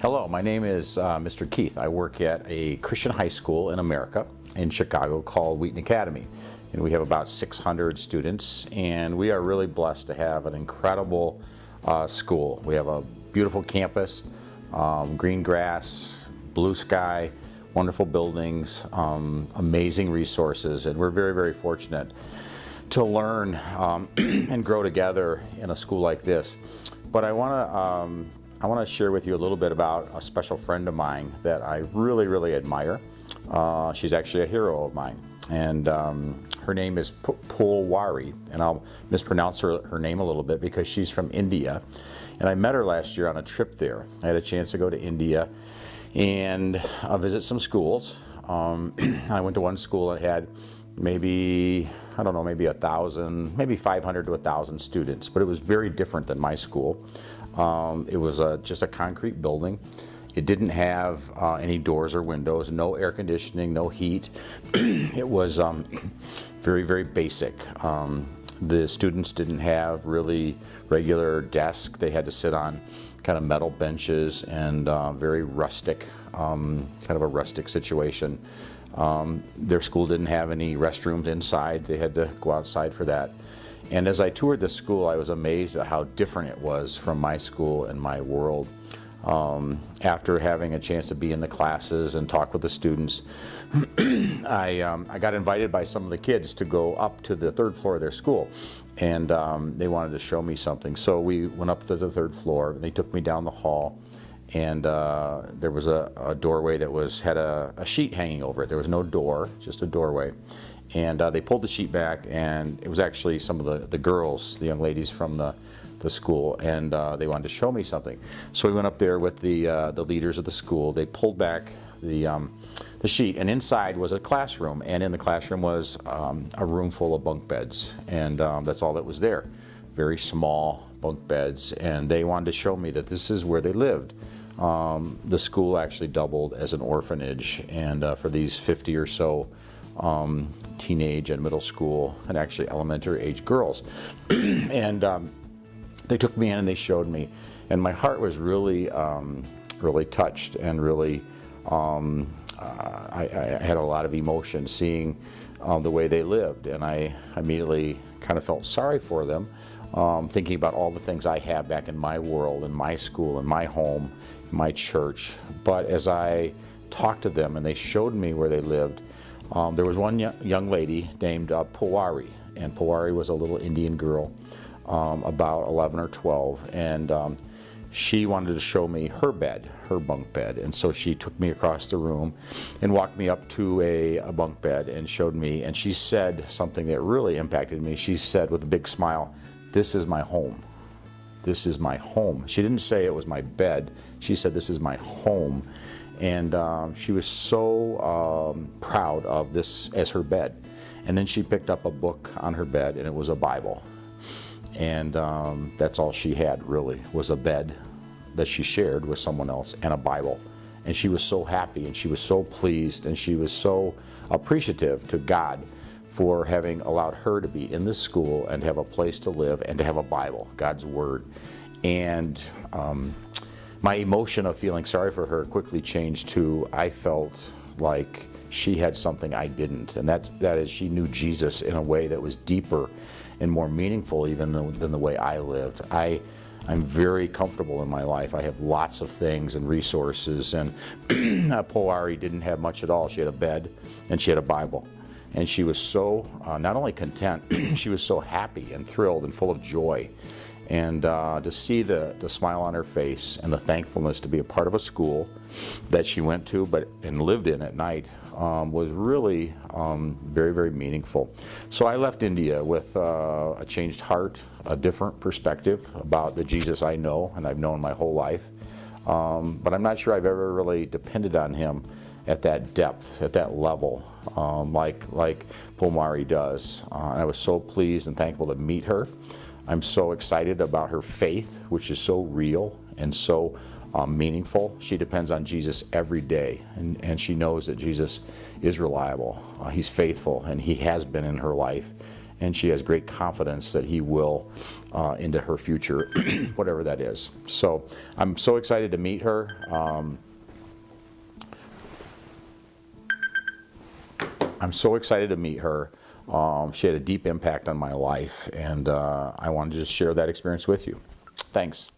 Hello, my name is Mr. Keith. I work at a Christian high school in America, in Chicago, called Wheaton Academy. And we have about 600 students, and we are really blessed to have an incredible school. We have a beautiful campus, green grass, blue sky, wonderful buildings, amazing resources, and we're very, very fortunate to learn and grow together in a school like this. But I want to share with you a little bit about a special friend of mine that I really, really admire. She's actually a hero of mine, and her name is Pulwari, and I'll mispronounce her name a little bit because she's from India, and I met her last year on a trip there. I had a chance to go to India and visit some schools. I went to one school that had maybe 1,000, maybe 500 to 1,000 students, but it was very different than my school. It was just a concrete building. It didn't have any doors or windows, no air conditioning, no heat. It was very, very basic. The students didn't have really regular desks. They had to sit on kind of metal benches and very rustic, kind of a rustic situation. Their school didn't have any restrooms inside. They had to go outside for that. And as I toured the school, I was amazed at how different it was from my school and my world. After having a chance to be in the classes and talk with the students, I got invited by some of the kids to go up to the third floor of their school, and they wanted to show me something. So we went up to the third floor, and they took me down the hall, and there was a doorway that had a sheet hanging over it. There was no door, just a doorway. And they pulled the sheet back, and it was actually some of the girls, the young ladies from the school, and they wanted to show me something. So we went up there with the leaders of the school. They pulled back the sheet, and inside was a classroom, and in the classroom was a room full of bunk beds, and that's all that was there. Very small bunk beds, and they wanted to show me that this is where they lived. The school actually doubled as an orphanage, and for these 50 or so teenage and middle school and actually elementary age girls. And they took me in and they showed me, and my heart was really really touched, and really I had a lot of emotion seeing the way they lived, and I immediately kind of felt sorry for them, thinking about all the things I had back in my world, in my school, in my home, my church. But as I talked to them and they showed me where they lived, there was one young lady named Pulwari, and Pulwari was a little Indian girl, about 11 or 12, and she wanted to show me her bed, her bunk bed, and so she took me across the room and walked me up to a bunk bed and showed me, and she said something that really impacted me. She said with a big smile, "This is my home. This is my home." She didn't say it was my bed. She said, "This is my home." And she was so proud of this as her bed. And then she picked up a book on her bed, and it was a Bible. And that's all she had, really, was a bed that she shared with someone else and a Bible. And she was so happy, and she was so pleased, and she was so appreciative to God for having allowed her to be in this school and have a place to live and to have a Bible, God's Word. And my emotion of feeling sorry for her quickly changed to, I felt like she had something I didn't, and that is she knew Jesus in a way that was deeper and more meaningful even than the way I lived. I'm very comfortable in my life. I have lots of things and resources, and Pulwari didn't have much at all. She had a bed and she had a Bible, and she was so not only content, she was so happy and thrilled and full of joy. And to see the smile on her face and the thankfulness to be a part of a school that she went to and lived in at night was really very, very meaningful. So I left India with a changed heart, a different perspective about the Jesus I know and I've known my whole life. But I'm not sure I've ever really depended on him at that depth, at that level, like Pulwari does. I was so pleased and thankful to meet her. I'm so excited about her faith, which is so real and so meaningful. She depends on Jesus every day, and she knows that Jesus is reliable. He's faithful, and he has been in her life. and she has great confidence that he will into her future, whatever that is. So I'm so excited to meet her. I'm so excited to meet her. She had a deep impact on my life, and I wanted to just share that experience with you. Thanks.